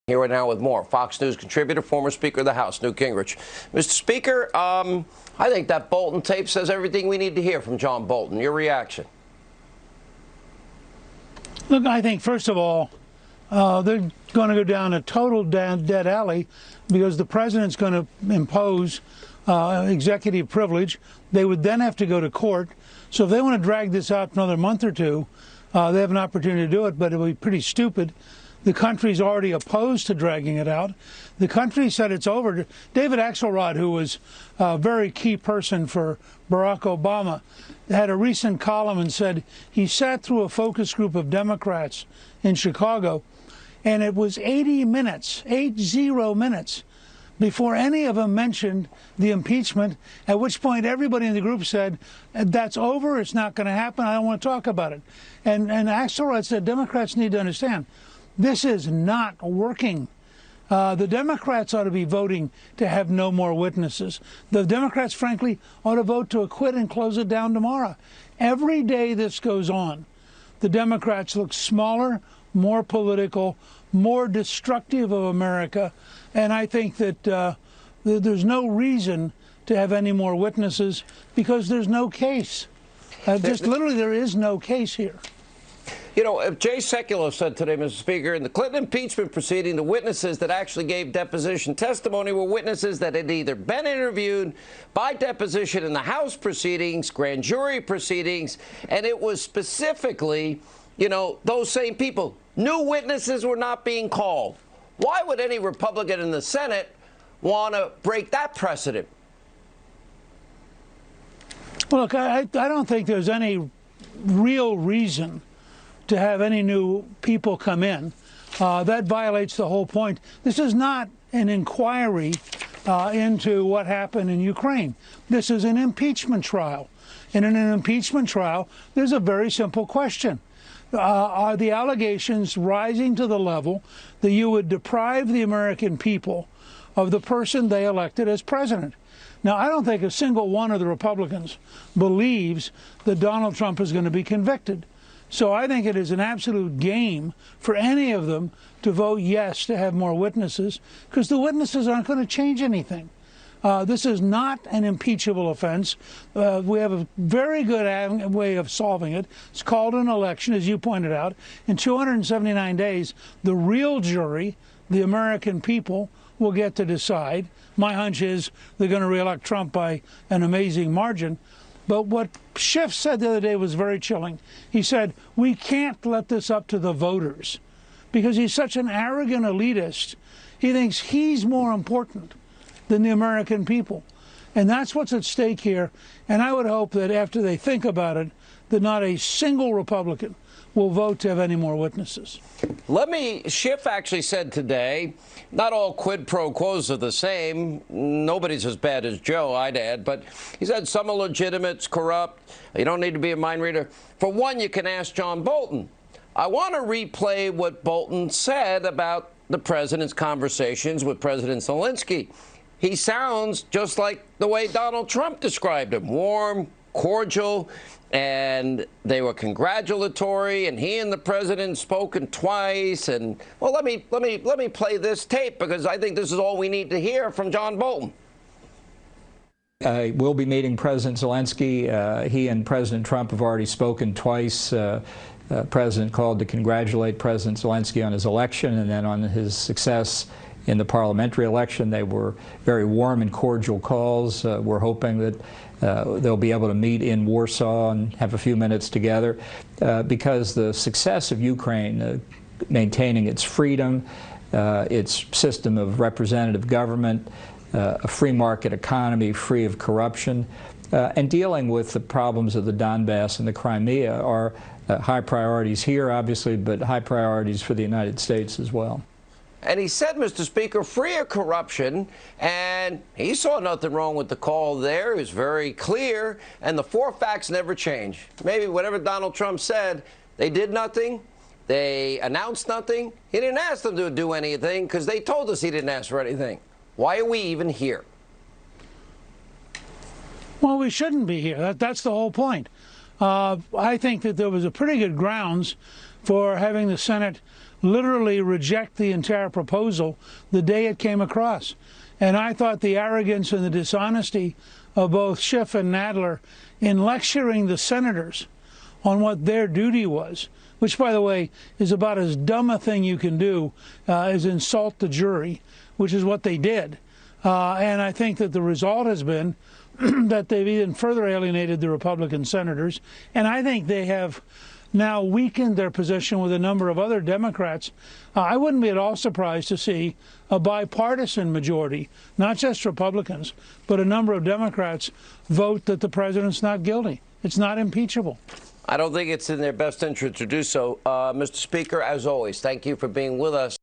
Here right now with more. Fox News contributor, former Speaker of the House, Newt Gingrich. Mr. Speaker, I think that Bolton tape says everything we need to hear from John Bolton. Your reaction? Look, I think, first of all, they're going to go down a total dead alley because the president's going to impose executive privilege. They would then have to go to court. So if they want to drag this out for another month or two, they have an opportunity to do it, but it will be pretty stupid. The country's already opposed to dragging it out. The country said it's over. David Axelrod, who was a very key person for Barack Obama, had a recent column and said he sat through a focus group of Democrats in Chicago, and it was 80 minutes before any of them mentioned the impeachment, at which point everybody in the group said, that's over, it's not going to happen, I don't want to talk about it. And Axelrod said Democrats need to understand, this is not working. The Democrats ought to be voting to have no more witnesses. The Democrats, frankly, ought to vote to acquit and close it down tomorrow. Every day this goes on, the Democrats look smaller, more political, more destructive of America. And I think that there's no reason to have any more witnesses because there's no case. Just literally, there is no case here. You know, Jay Sekulow said today, Mr. Speaker, in the Clinton impeachment proceeding, the witnesses that actually gave deposition testimony were witnesses that had either been interviewed by deposition in the House proceedings, grand jury proceedings, and it was specifically, you know, those same people. New witnesses were not being called. Why would any Republican in the Senate want to break that precedent? Well, look, I don't think there's any real reason to have any new people come in. That violates the whole point. This is not an inquiry into what happened in Ukraine. This is an impeachment trial. And in an impeachment trial, there's a very simple question. Are the allegations rising to the level that you would deprive the American people of the person they elected as president? Now, I don't think a single one of the Republicans believes that Donald Trump is going to be convicted. So I think it is an absolute game for any of them to vote yes to have more witnesses, because the witnesses aren't going to change anything. This is not an impeachable offense. We have a very good way of solving it. It's called an election, as you pointed out. In 279 days, the real jury, the American people, will get to decide. My hunch is they're going to reelect Trump by an amazing margin. But what Schiff said the other day was very chilling. He said, we can't let this up to the voters, because he's such an arrogant elitist. He thinks he's more important than the American people. And that's what's at stake here. And I would hope that after they think about it, that not a single Republican will vote to have any more witnesses. Schiff actually said today, not all quid pro quos are the same. Nobody's as bad as Joe, I'd add. But he said some are legitimate, corrupt. You don't need to be a mind reader. For one, you can ask John Bolton. I want to replay what Bolton said about the president's conversations with President Zelensky. He sounds just like the way Donald Trump described him, warm, cordial, and they were congratulatory, and he and the president spoken twice. And well, let me play this tape, because I think this is all we need to hear from John Bolton. We'll be meeting President Zelensky. He and President Trump have already spoken twice. President called to congratulate President Zelensky on his election and then on his success in the parliamentary election. They were very warm and cordial calls. We're hoping that they'll be able to meet in Warsaw and have a few minutes together, because the success of Ukraine, maintaining its freedom, its system of representative government, a free market economy free of corruption, and dealing with the problems of the Donbass and the Crimea are high priorities here, obviously, but high priorities for the United States as well. And he said, Mr. Speaker, free of corruption, and he saw nothing wrong with the call there. It was very clear, and the four facts never change. Maybe whatever Donald Trump said, they did nothing, they announced nothing. He didn't ask them to do anything because they told us he didn't ask for anything. Why are we even here? Well, we shouldn't be here. That's the whole point. I think that there was a pretty good grounds for having the Senate literally reject the entire proposal the day it came across. And I thought the arrogance and the dishonesty of both Schiff and Nadler in lecturing the senators on what their duty was, which, by the way, is about as dumb a thing you can do as insult the jury, which is what they did. And I think that the result has been that they've even further alienated the Republican senators. And I think they have now weakened their position with a number of other Democrats. I wouldn't be at all surprised to see a bipartisan majority, not just Republicans, but a number of Democrats vote that the president's not guilty. It's not impeachable. I don't think it's in their best interest to do so. Mr. Speaker, as always, thank you for being with us.